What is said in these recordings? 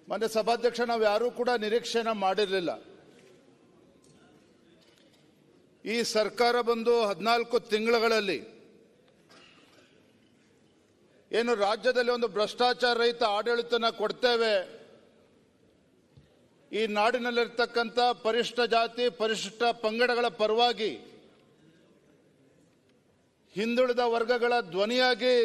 ಮಾನ್ಯ ಸಭಾಧ್ಯಕ್ಷ, ನಾವು ಯಾರೂ ಕೂಡ ನಿರೀಕ್ಷೆನ ಮಾಡಿರಲಿಲ್ಲ. ಈ ಸರ್ಕಾರ ಬಂದು 14 ತಿಂಗಳುಗಳಲ್ಲಿ ಏನು ರಾಜ್ಯದಲ್ಲಿ ಒಂದು ಭ್ರಷ್ಟಾಚಾರ ರಹಿತ ಆಡಳಿತನ ಕೊಡ್ತೇವೆ, ಈ ನಾಡಿನಲ್ಲಿರ್ತಕ್ಕಂಥ ಪರಿಶಿಷ್ಟ ಜಾತಿ ಪರಿಶಿಷ್ಟ ಪಂಗಡಗಳ ಪರವಾಗಿ ಹಿಂದುಳಿದ ವರ್ಗಗಳ ಧ್ವನಿಯಾಗಿ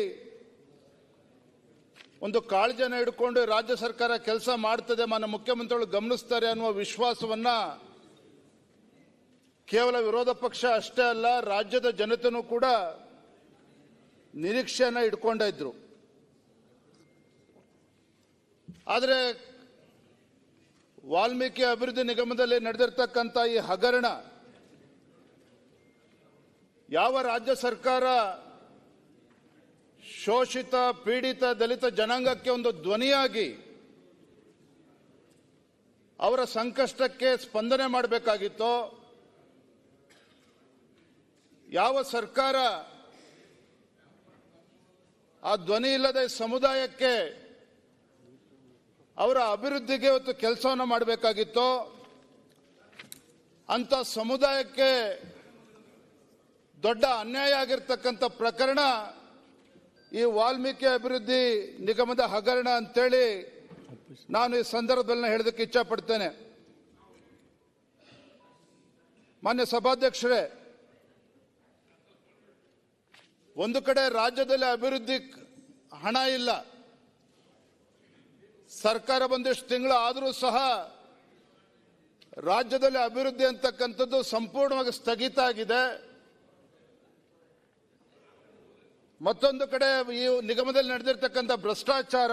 ಒಂದು ಕಾಳಜಿಯನ್ನು ಹಿಡ್ಕೊಂಡು ರಾಜ್ಯ ಸರ್ಕಾರ ಕೆಲಸ ಮಾಡ್ತದೆ, ಮಾನ್ಯ ಮುಖ್ಯಮಂತ್ರಿಗಳು ಗಮನಿಸ್ತಾರೆ ಅನ್ನುವ ವಿಶ್ವಾಸವನ್ನ ಕೇವಲ ವಿರೋಧ ಪಕ್ಷ ಅಷ್ಟೇ ಅಲ್ಲ, ರಾಜ್ಯದ ಜನತೆನೂ ಕೂಡ ನಿರೀಕ್ಷೆಯನ್ನ ಇಟ್ಕೊಂಡಿದ್ರು. ಆದರೆ ವಾಲ್ಮೀಕಿ ಅಭಿವೃದ್ಧಿ ನಿಗಮದಲ್ಲಿ ನಡೆದಿರ್ತಕ್ಕಂಥ ಈ ಹಗರಣ ಯಾವ ರಾಜ್ಯ ಸರ್ಕಾರ ಶೋಷಿತ ಪೀಡಿತ ದಲಿತ ಜನಾಂಗಕ್ಕೆ ಒಂದು ಧ್ವನಿಯಾಗಿ ಅವರ ಸಂಕಷ್ಟಕ್ಕೆ ಸ್ಪಂದನೆ ಮಾಡಬೇಕಾಗಿತ್ತೋ, ಯಾವ ಸರ್ಕಾರ ಆ ಧ್ವನಿ ಇಲ್ಲದೆ ಸಮುದಾಯಕ್ಕೆ ಅವರ ಅಭಿವೃದ್ಧಿಗೆ ಇವತ್ತು ಕೆಲಸವನ್ನು ಮಾಡಬೇಕಾಗಿತ್ತೋ, ಅಂತ ಸಮುದಾಯಕ್ಕೆ ದೊಡ್ಡ ಅನ್ಯಾಯ ಆಗಿರ್ತಕ್ಕಂಥ ಪ್ರಕರಣ ಈ ವಾಲ್ಮೀಕಿ ಅಭಿವೃದ್ಧಿ ನಿಗಮದ ಹಗರಣ ಅಂತೇಳಿ ನಾನು ಈ ಸಂದರ್ಭದಲ್ಲಿ ಹೇಳೋದಕ್ಕೆ ಇಚ್ಛೆ ಪಡ್ತೇನೆ. ಮಾನ್ಯ ಸಭಾಧ್ಯಕ್ಷರೇ, ಒಂದು ಕಡೆ ರಾಜ್ಯದಲ್ಲಿ ಅಭಿವೃದ್ಧಿ ಹಣ ಇಲ್ಲ, ಸರ್ಕಾರ ಬಂದಿಷ್ಟು ತಿಂಗಳು ಆದರೂ ಸಹ ರಾಜ್ಯದಲ್ಲಿ ಅಭಿವೃದ್ಧಿ ಅಂತಕ್ಕಂಥದ್ದು ಸಂಪೂರ್ಣವಾಗಿ ಸ್ಥಗಿತ ಆಗಿದೆ. ಮತ್ತೊಂದು ಕಡೆ ಈ ನಿಗಮದಲ್ಲಿ ನಡೆದಿರ್ತಕ್ಕಂಥ ಭ್ರಷ್ಟಾಚಾರ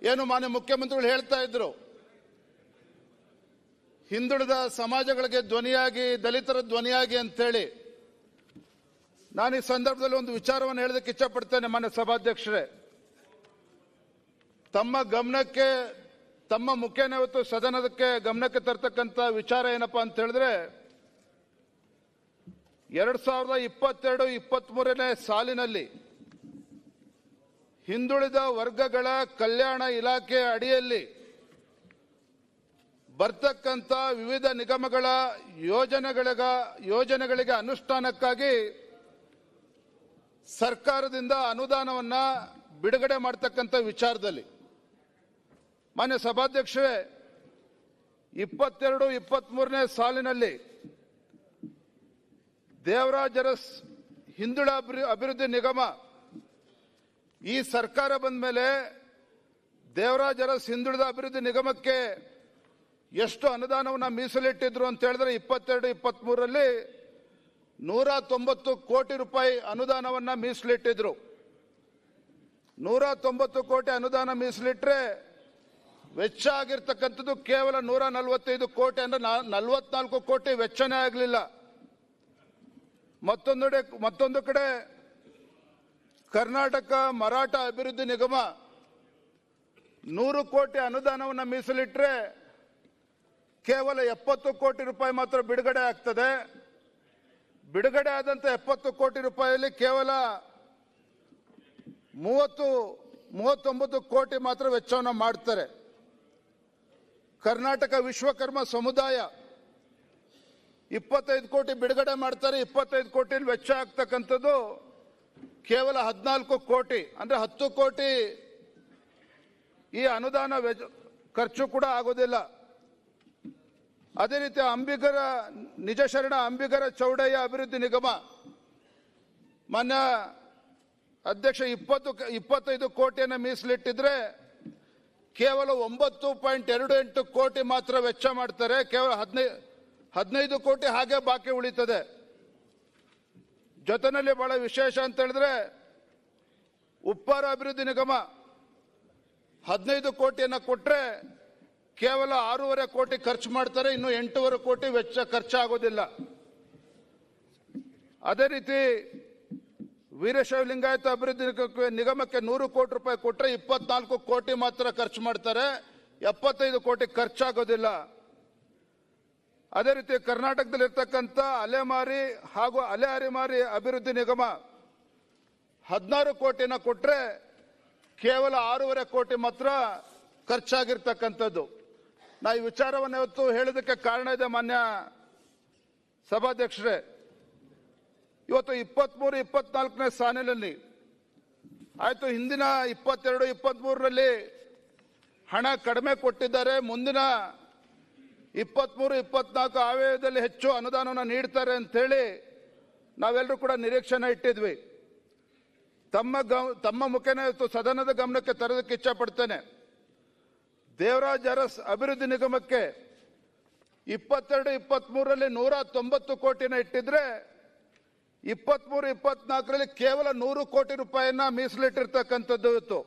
ಏನು ಮಾನ್ಯ ಮುಖ್ಯಮಂತ್ರಿಗಳು ಹೇಳ್ತಾ ಇದ್ರು, ಹಿಂದುಳಿದ ಸಮಾಜಗಳಿಗೆ ಧ್ವನಿಯಾಗಿ ದಲಿತರ ಧ್ವನಿಯಾಗಿ ಅಂತೇಳಿ. ನಾನು ಈ ಸಂದರ್ಭದಲ್ಲಿ ಒಂದು ವಿಚಾರವನ್ನು ಹೇಳೋದಕ್ಕೆ ಇಚ್ಛೆ ಪಡ್ತೇನೆ. ಮಾನ್ಯ ಸಭಾಧ್ಯಕ್ಷರೇ, ತಮ್ಮ ಗಮನಕ್ಕೆ ತಮ್ಮ ಮುಖ್ಯನೇ ಇವತ್ತು ಸದನಕ್ಕೆ ಗಮನಕ್ಕೆ ತರ್ತಕ್ಕಂಥ ವಿಚಾರ ಏನಪ್ಪಾ ಅಂತ ಹೇಳಿದ್ರೆ, 2022-23ನೇ ಸಾಲಿನಲ್ಲಿ ಹಿಂದುಳಿದ ವರ್ಗಗಳ ಕಲ್ಯಾಣ ಇಲಾಖೆ ಅಡಿಯಲ್ಲಿ ಬರ್ತಕ್ಕಂಥ ವಿವಿಧ ನಿಗಮಗಳ ಯೋಜನೆಗಳಿಗೆ ಅನುಷ್ಠಾನಕ್ಕಾಗಿ ಸರ್ಕಾರದಿಂದ ಅನುದಾನವನ್ನ ಬಿಡುಗಡೆ ಮಾಡತಕ್ಕಂಥ ವಿಚಾರದಲ್ಲಿ ಮಾನ್ಯ ಸಭಾಧ್ಯಕ್ಷರೇ, 22-23ನೇ ಸಾಲಿನಲ್ಲಿ ದೇವರಾಜ ಅರಸ್ ಹಿಂದುಳಿದ ಅಭಿವೃದ್ಧಿ ನಿಗಮ ಈ ಸರ್ಕಾರ ಬಂದ ಮೇಲೆ ದೇವರಾಜ ಅರಸ್ ಹಿಂದುಳಿದ ಅಭಿವೃದ್ಧಿ ನಿಗಮಕ್ಕೆ ಎಷ್ಟು ಅನುದಾನವನ್ನು ಮೀಸಲಿಟ್ಟಿದ್ರು ಅಂತ ಹೇಳಿದ್ರೆ 22-23ರಲ್ಲಿ 190 ಕೋಟಿ ರೂಪಾಯಿ ಅನುದಾನವನ್ನ ಮೀಸಲಿಟ್ಟಿದ್ರು. 190 ಕೋಟಿ ಅನುದಾನ ಮೀಸಲಿಟ್ರೆ ವೆಚ್ಚ ಆಗಿರ್ತಕ್ಕಂಥದ್ದು ಕೇವಲ 145 ಕೋಟಿ, ಅಂದ್ರೆ 44 ಕೋಟಿ ವೆಚ್ಚನೇ ಆಗಲಿಲ್ಲ. ಮತ್ತೊಂದು ಕಡೆ ಕರ್ನಾಟಕ ಮರಾಠ ಅಭಿವೃದ್ಧಿ ನಿಗಮ 100 ಕೋಟಿ ಅನುದಾನವನ್ನು ಮೀಸಲಿಟ್ರೆ ಕೇವಲ 70 ಕೋಟಿ ರೂಪಾಯಿ ಮಾತ್ರ ಬಿಡುಗಡೆ ಆಗ್ತದೆ. ಬಿಡುಗಡೆ ಆದಂತ 70 ಕೋಟಿ ರೂಪಾಯಿಯಲ್ಲಿ ಕೇವಲ 39 ಕೋಟಿ ಮಾತ್ರ ವೆಚ್ಚವನ್ನು ಮಾಡ್ತಾರೆ. ಕರ್ನಾಟಕ ವಿಶ್ವಕರ್ಮ ಸಮುದಾಯ 25 ಕೋಟಿ ಬಿಡುಗಡೆ ಮಾಡ್ತಾರೆ. 25 ಕೋಟಿ ವೆಚ್ಚ ಆಗ್ತಕ್ಕಂಥದ್ದು ಕೇವಲ 14 ಕೋಟಿ, ಅಂದ್ರೆ 10 ಕೋಟಿ ಈ ಅನುದಾನ ಖರ್ಚು ಕೂಡ ಆಗೋದಿಲ್ಲ. ಅದೇ ರೀತಿ ಅಂಬಿಗರ ನಿಜ ಶರಣ ಅಂಬಿಗರ ಚೌಡಯ್ಯ ಅಭಿವೃದ್ಧಿ ನಿಗಮ ಮಾನ್ಯ ಅಧ್ಯಕ್ಷ 25 ಕೋಟಿಯನ್ನು ಮೀಸಲಿಟ್ಟಿದ್ರೆ ಕೇವಲ 9.28 ಕೋಟಿ ಮಾತ್ರ ವೆಚ್ಚ ಮಾಡ್ತಾರೆ. ಕೇವಲ 15 ಕೋಟಿ ಹಾಗೆ ಬಾಕಿ ಉಳಿತದೆ. ಜೊತೆಯಲ್ಲಿ ಬಹಳ ವಿಶೇಷ ಅಂತ ಹೇಳಿದ್ರೆ ಉಪ್ಪಾರ ಅಭಿವೃದ್ಧಿ ನಿಗಮ 15 ಕೋಟಿಯನ್ನು ಕೊಟ್ರೆ ಕೇವಲ 6.5 ಕೋಟಿ ಖರ್ಚು ಮಾಡ್ತಾರೆ. ಇನ್ನು 8.5 ಕೋಟಿ ವೆಚ್ಚ ಖರ್ಚಾಗೋದಿಲ್ಲ. ಅದೇ ರೀತಿ ವೀರಶೈವ ಲಿಂಗಾಯತ ಅಭಿವೃದ್ಧಿ ನಿಗಮಕ್ಕೆ 100 ಕೋಟಿ ರೂಪಾಯಿ ಕೊಟ್ಟರೆ 24 ಕೋಟಿ ಮಾತ್ರ ಖರ್ಚು ಮಾಡ್ತಾರೆ. 75 ಕೋಟಿ ಖರ್ಚಾಗೋದಿಲ್ಲ. ಅದೇ ರೀತಿ ಕರ್ನಾಟಕದಲ್ಲಿ ಇರ್ತಕ್ಕಂಥ ಅಲೆಮಾರಿ ಹಾಗೂ ಅಲೆ ಅರಿಮಾರಿ ಅಭಿವೃದ್ಧಿ ನಿಗಮ 16 ಕೋಟಿನ ಕೊಟ್ಟರೆ ಕೇವಲ 6.5 ಕೋಟಿ ಮಾತ್ರ ಖರ್ಚಾಗಿರ್ತಕ್ಕಂಥದ್ದು. ನಾ ಈ ವಿಚಾರವನ್ನು ಇವತ್ತು ಹೇಳಿದಕ್ಕೆ ಕಾರಣ ಇದೆ ಮಾನ್ಯ ಸಭಾಧ್ಯಕ್ಷರೇ. ಇವತ್ತು 23-24ನೇ ಸಾಲಿನಲ್ಲಿ ಆಯ್ತು, ಹಿಂದಿನ 22-23ರಲ್ಲಿ ಹಣ ಕಡಿಮೆ ಕೊಟ್ಟಿದ್ದಾರೆ, ಮುಂದಿನ 23-24 ಆಯವ್ಯಯದಲ್ಲಿ ಹೆಚ್ಚು ಅನುದಾನವನ್ನು ನೀಡ್ತಾರೆ ಅಂತೇಳಿ ನಾವೆಲ್ಲರೂ ಕೂಡ ನಿರೀಕ್ಷೆನ ಇಟ್ಟಿದ್ವಿ. ತಮ್ಮ ಮುಖೇನ ಇವತ್ತು ಸದನದ ಗಮನಕ್ಕೆ ತರೋದಕ್ಕೆ ಇಚ್ಛೆ ಪಡ್ತೇನೆ. ದೇವರಾಜ್ ಅರಸ್ ಅಭಿವೃದ್ಧಿ ನಿಗಮಕ್ಕೆ 22-23ರಲ್ಲಿ 190 ಕೋಟಿನ ಇಟ್ಟಿದ್ರೆ 23-24ರಲ್ಲಿ ಕೇವಲ 100 ಕೋಟಿ ರೂಪಾಯಿಯನ್ನ ಮೀಸಲಿಟ್ಟಿರ್ತಕ್ಕಂಥದ್ದು. ಇವತ್ತು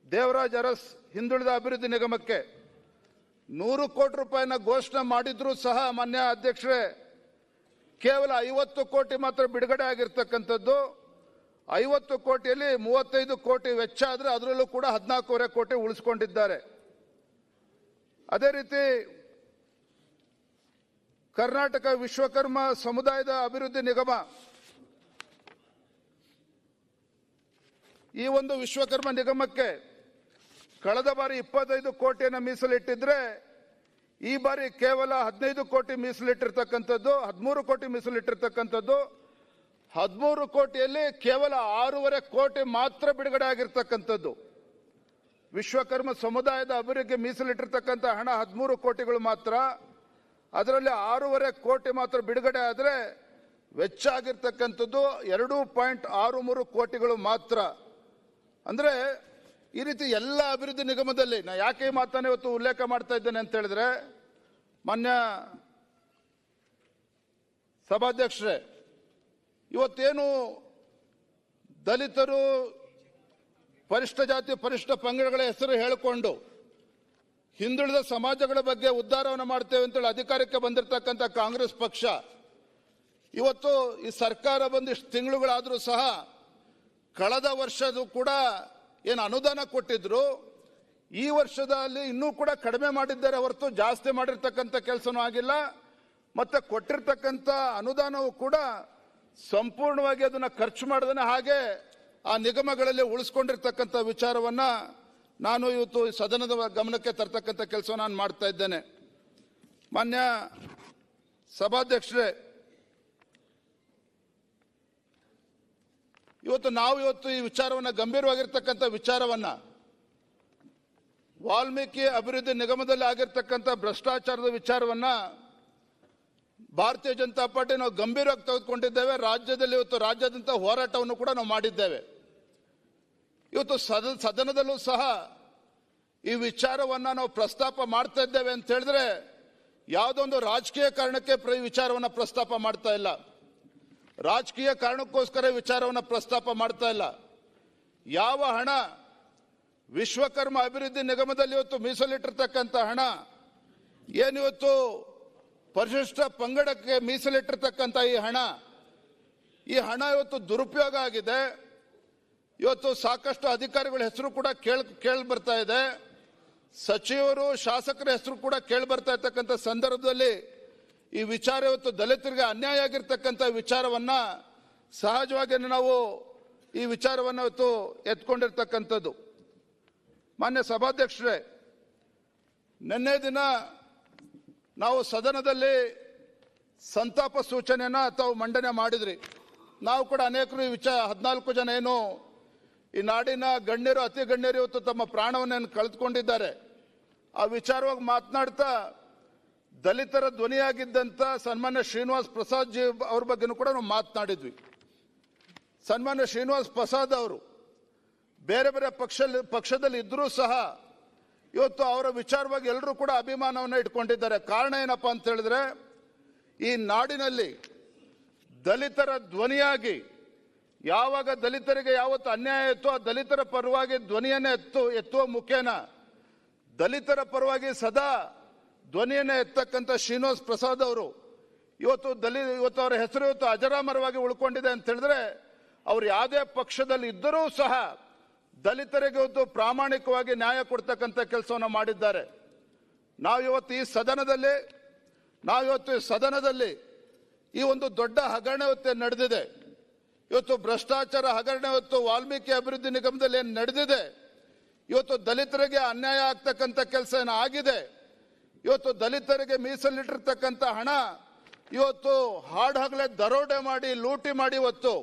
ದೇವರಾಜ್ ಅರಸ್ ಹಿಂದುಳಿದ ಅಭಿವೃದ್ಧಿ ನಿಗಮಕ್ಕೆ 100 ಕೋಟಿ ರೂಪಾಯಿನ ಘೋಷಣೆ ಮಾಡಿದ್ರೂ ಸಹ ಮಾನ್ಯ ಅಧ್ಯಕ್ಷರೇ ಕೇವಲ 50 ಕೋಟಿ ಮಾತ್ರ ಬಿಡುಗಡೆ ಆಗಿರ್ತಕ್ಕಂಥದ್ದು. 50 ಕೋಟಿಯಲ್ಲಿ 35 ಕೋಟಿ ವೆಚ್ಚ ಆದರೆ ಅದರಲ್ಲೂ ಕೂಡ 14.5 ಕೋಟಿ ಉಳಿಸ್ಕೊಂಡಿದ್ದಾರೆ. ಅದೇ ರೀತಿ ಕರ್ನಾಟಕ ವಿಶ್ವಕರ್ಮ ಸಮುದಾಯದ ಅಭಿವೃದ್ಧಿ ನಿಗಮ, ಈ ಒಂದು ವಿಶ್ವಕರ್ಮ ನಿಗಮಕ್ಕೆ ಕಳೆದ ಬಾರಿ 25 ಕೋಟಿಯನ್ನು ಮೀಸಲಿಟ್ಟಿದ್ರೆ ಈ ಬಾರಿ ಕೇವಲ 15 ಕೋಟಿ ಮೀಸಲಿಟ್ಟಿರ್ತಕ್ಕಂಥದ್ದು, 13 ಕೋಟಿ ಮೀಸಲಿಟ್ಟಿರ್ತಕ್ಕಂಥದ್ದು. 13 ಕೋಟಿಯಲ್ಲಿ ಕೇವಲ 6.5 ಕೋಟಿ ಮಾತ್ರ ಬಿಡುಗಡೆ ಆಗಿರ್ತಕ್ಕಂಥದ್ದು. ವಿಶ್ವಕರ್ಮ ಸಮುದಾಯದ ಅಭಿವೃದ್ಧಿಗೆ ಮೀಸಲಿಟ್ಟಿರ್ತಕ್ಕಂಥ ಹಣ 13 ಕೋಟಿಗಳು ಮಾತ್ರ. ಅದರಲ್ಲಿ 6.5 ಕೋಟಿ ಮಾತ್ರ ಬಿಡುಗಡೆ ಆದರೆ ವೆಚ್ಚ ಆಗಿರ್ತಕ್ಕಂಥದ್ದು 2.63 ಕೋಟಿಗಳು ಮಾತ್ರ. ಅಂದ್ರೆ ಈ ರೀತಿ ಎಲ್ಲ ಅಭಿವೃದ್ಧಿ ನಿಗಮದಲ್ಲಿ ನಾ ಯಾಕೆ ಈ ಮಾತನ್ನು ಇವತ್ತು ಉಲ್ಲೇಖ ಮಾಡ್ತಾ ಇದ್ದೇನೆ ಅಂತ ಹೇಳಿದ್ರೆ, ಮಾನ್ಯ ಸಭಾಧ್ಯಕ್ಷರೇ, ಇವತ್ತೇನು ದಲಿತರು, ಪರಿಷ್ಠ ಜಾತಿ ಪರಿಷ್ಠ ಪಂಗಡಗಳ ಹೆಸರು ಹೇಳಿಕೊಂಡು ಹಿಂದುಳಿದ ಸಮಾಜಗಳ ಬಗ್ಗೆ ಉದ್ಧಾರವನ್ನು ಮಾಡ್ತೇವೆ ಅಂತೇಳಿ ಅಧಿಕಾರಕ್ಕೆ ಬಂದಿರತಕ್ಕಂಥ ಕಾಂಗ್ರೆಸ್ ಪಕ್ಷ ಇವತ್ತು ಈ ಸರ್ಕಾರ ಬಂದಿಷ್ಟು ತಿಂಗಳುಗಳಾದರೂ ಸಹ ಕಳೆದ ವರ್ಷದ ಕೂಡ ಏನು ಅನುದಾನ ಕೊಟ್ಟಿದ್ರು ಈ ವರ್ಷದಲ್ಲಿ ಇನ್ನೂ ಕೂಡ ಕಡಿಮೆ ಮಾಡಿದ್ದಾರೆ ಹೊರತು ಜಾಸ್ತಿ ಮಾಡಿರ್ತಕ್ಕಂಥ ಕೆಲಸನೂ ಆಗಿಲ್ಲ. ಮತ್ತೆ ಕೊಟ್ಟಿರ್ತಕ್ಕಂಥ ಅನುದಾನವೂ ಕೂಡ ಸಂಪೂರ್ಣವಾಗಿ ಅದನ್ನು ಖರ್ಚು ಮಾಡದೇ ಹಾಗೆ ಆ ನಿಗಮಗಳಲ್ಲಿ ಉಳಿಸ್ಕೊಂಡಿರ್ತಕ್ಕಂಥ ವಿಚಾರವನ್ನ ನಾನು ಇವತ್ತು ಸದನದ ಗಮನಕ್ಕೆ ತರ್ತಕ್ಕಂಥ ಕೆಲಸ ನಾನು ಮಾಡ್ತಾ ಇದ್ದೇನೆ. ಮಾನ್ಯ ಸಭಾಧ್ಯಕ್ಷರೇ, ಇವತ್ತು ಈ ವಿಚಾರವನ್ನ ಗಂಭೀರವಾಗಿರ್ತಕ್ಕಂಥ ವಿಚಾರವನ್ನ ವಾಲ್ಮೀಕಿ ಅಭಿವೃದ್ಧಿ ನಿಗಮದಲ್ಲಿ ಆಗಿರ್ತಕ್ಕಂಥ ಭ್ರಷ್ಟಾಚಾರದ ವಿಚಾರವನ್ನ ಭಾರತೀಯ ಜನತಾ ಪಾರ್ಟಿ ನಾವು ಗಂಭೀರವಾಗಿ ತೆಗೆದುಕೊಂಡಿದ್ದೇವೆ. ರಾಜ್ಯದಲ್ಲಿ ಇವತ್ತು ರಾಜ್ಯಾದ್ಯಂತ ಹೋರಾಟವನ್ನು ಕೂಡ ನಾವು ಮಾಡಿದ್ದೇವೆ. ಇವತ್ತು ಸದನದಲ್ಲೂ ಸಹ ಈ ವಿಚಾರವನ್ನ ನಾವು ಪ್ರಸ್ತಾಪ ಮಾಡ್ತಾ ಇದ್ದೇವೆ ಅಂತ ಹೇಳಿದ್ರೆ ಯಾವುದೋ ಒಂದು ರಾಜಕೀಯ ಕಾರಣಕ್ಕೆ ಈ ವಿಚಾರವನ್ನ ಪ್ರಸ್ತಾಪ ಮಾಡ್ತಾ ಇಲ್ಲ, ರಾಜಕೀಯ ಕಾರಣಕ್ಕೋಸ್ಕರ ವಿಚಾರವನ್ನ ಪ್ರಸ್ತಾಪ ಮಾಡ್ತಾ ಇಲ್ಲ. ಯಾವ ಹಣ ವಿಶ್ವಕರ್ಮ ಅಭಿವೃದ್ಧಿ ನಿಗಮದಲ್ಲಿ ಇವತ್ತು ಮೀಸಲಿಟ್ಟಿರ್ತಕ್ಕಂಥ ಹಣ, ಏನಿವತ್ತು ಪರಿಶಿಷ್ಟ ಪಂಗಡಕ್ಕೆ ಮೀಸಲಿಟ್ಟಿರ್ತಕ್ಕಂಥ ಈ ಹಣ ಇವತ್ತು ದುರುಪಯೋಗ ಆಗಿದೆ. ಇವತ್ತು ಸಾಕಷ್ಟು ಅಧಿಕಾರಿಗಳ ಹೆಸರು ಕೂಡ ಕೇಳಿ ಬರ್ತಾ ಇದೆ, ಸಚಿವರು ಶಾಸಕರ ಹೆಸರು ಕೂಡ ಕೇಳಿ ಬರ್ತಾ ಇರ್ತಕ್ಕಂಥ ಸಂದರ್ಭದಲ್ಲಿ ಈ ವಿಚಾರ ಇವತ್ತು ದಲಿತರಿಗೆ ಅನ್ಯಾಯ ಆಗಿರ್ತಕ್ಕಂಥ ವಿಚಾರವನ್ನ ಸಹಜವಾಗಿ ನಾವು ಈ ವಿಚಾರವನ್ನು ಇವತ್ತು ಎತ್ಕೊಂಡಿರ್ತಕ್ಕಂಥದ್ದು. ಮಾನ್ಯ ಸಭಾಧ್ಯಕ್ಷರೇ, ನಿನ್ನೆ ದಿನ ನಾವು ಸದನದಲ್ಲಿ ಸಂತಾಪ ಸೂಚನೆಯನ್ನ ತಾವು ಮಂಡನೆ ಮಾಡಿದ್ರಿ. ನಾವು ಕೂಡ ಅನೇಕರು ಈ 14 ಜನ ಏನು ಈ ನಾಡಿನ ಗಣ್ಯರು, ಅತಿ ಗಣ್ಯರು ಇವತ್ತು ತಮ್ಮ ಪ್ರಾಣವನ್ನು ಕಳೆದುಕೊಂಡಿದ್ದಾರೆ. ಆ ವಿಚಾರವಾಗಿ ಮಾತನಾಡ್ತಾ ದಲಿತರ ಧ್ವನಿಯಾಗಿದ್ದಂಥ ಸನ್ಮಾನ್ಯ ಶ್ರೀನಿವಾಸ್ ಪ್ರಸಾದ್ ಜಿ ಅವ್ರ ಬಗ್ಗೆನೂ ಕೂಡ ನಾವು ಮಾತನಾಡಿದ್ವಿ. ಸನ್ಮಾನ್ಯ ಶ್ರೀನಿವಾಸ್ ಪ್ರಸಾದ್ ಅವರು ಬೇರೆ ಬೇರೆ ಪಕ್ಷದಲ್ಲಿ ಇದ್ರೂ ಸಹ ಇವತ್ತು ಅವರ ವಿಚಾರವಾಗಿ ಎಲ್ಲರೂ ಕೂಡ ಅಭಿಮಾನವನ್ನು ಇಟ್ಕೊಂಡಿದ್ದಾರೆ. ಕಾರಣ ಏನಪ್ಪಾ ಅಂತ ಹೇಳಿದ್ರೆ, ಈ ನಾಡಿನಲ್ಲಿ ದಲಿತರ ಧ್ವನಿಯಾಗಿ ಯಾವಾಗ ದಲಿತರಿಗೆ ಯಾವತ್ತು ಅನ್ಯಾಯ ಇತ್ತು ಆ ದಲಿತರ ಪರವಾಗಿ ಧ್ವನಿಯನ್ನೇ ಎತ್ತುವ ಮುಖೇನ ದಲಿತರ ಪರವಾಗಿ ಸದಾ ಧ್ವನಿಯನ್ನೇ ಎತ್ತಕ್ಕಂಥ ಶ್ರೀನಿವಾಸ್ ಪ್ರಸಾದ್ ಅವರು ಇವತ್ತು ಅವರ ಹೆಸರು ಇವತ್ತು ಅಜರಾಮರವಾಗಿ ಉಳ್ಕೊಂಡಿದೆ ಅಂತ ಹೇಳಿದ್ರೆ, ಅವ್ರು ಯಾವುದೇ ಪಕ್ಷದಲ್ಲಿ ಇದ್ದರೂ ಸಹ ದಲಿತರಿಗೆ ಇವತ್ತು ಪ್ರಾಮಾಣಿಕವಾಗಿ ನ್ಯಾಯ ಕೊಡ್ತಕ್ಕಂಥ ಕೆಲಸವನ್ನು ಮಾಡಿದ್ದಾರೆ. ನಾವಿವತ್ತು ಈ ಸದನದಲ್ಲಿ ಈ ಒಂದು ದೊಡ್ಡ ಹಗರಣ ಇವತ್ತು ನಡೆದಿದೆ. ಇವತ್ತು ಭ್ರಷ್ಟಾಚಾರ ಹಗರಣ ಇವತ್ತು ವಾಲ್ಮೀಕಿ ಅಭಿವೃದ್ಧಿ ನಿಗಮದಲ್ಲಿ ಏನು ನಡೆದಿದೆ, ಇವತ್ತು ದಲಿತರಿಗೆ ಅನ್ಯಾಯ ಆಗ್ತಕ್ಕಂಥ ಕೆಲಸ ಏನು ಆಗಿದೆ, ಇವತ್ತು ದಲಿತರಿಗೆ ಮೀಸಲಿಟ್ಟಿರ್ತಕ್ಕಂಥ ಹಣ ಇವತ್ತು ಹಾಡಹಗಲೇ ದರೋಡೆ ಮಾಡಿ ಲೂಟಿ ಮಾಡಿ ಇವತ್ತು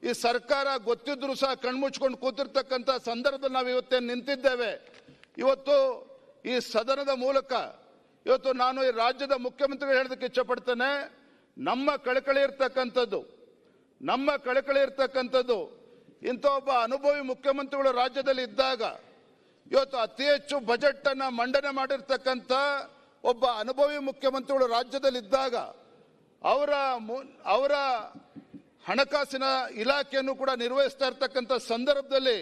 ಈ ಸರ್ಕಾರ ಗೊತ್ತಿದ್ರು ಸಹ ಕಣ್ಮುಚ್ಕೊಂಡು ಕೂತಿರ್ತಕ್ಕಂಥ ಸಂದರ್ಭದಲ್ಲಿ ನಾವು ಇವತ್ತೇನು ನಿಂತಿದ್ದೇವೆ. ಇವತ್ತು ಈ ಸದನದ ಮೂಲಕ ಇವತ್ತು ನಾನು ಈ ರಾಜ್ಯದ ಮುಖ್ಯಮಂತ್ರಿಗಳು ಹೇಳೋದಕ್ಕೆ ಇಚ್ಛಪಡ್ತೇನೆ. ನಮ್ಮ ಕಳಕಳಿ ಇರ್ತಕ್ಕಂಥದ್ದು ಇಂಥ ಒಬ್ಬ ಅನುಭವಿ ಮುಖ್ಯಮಂತ್ರಿಗಳು ರಾಜ್ಯದಲ್ಲಿ ಇದ್ದಾಗ, ಇವತ್ತು ಅತಿ ಹೆಚ್ಚು ಬಜೆಟ್ ಅನ್ನ ಮಂಡನೆ ಮಾಡಿರ್ತಕ್ಕಂಥ ಒಬ್ಬ ಅನುಭವಿ ಮುಖ್ಯಮಂತ್ರಿಗಳು ರಾಜ್ಯದಲ್ಲಿ ಇದ್ದಾಗ ಅವರ ಹಣಕಾಸಿನ ಇಲಾಖೆಯನ್ನು ಕೂಡ ನಿರ್ವಹಿಸ್ತಾ ಇರ್ತಕ್ಕಂಥ ಸಂದರ್ಭದಲ್ಲಿ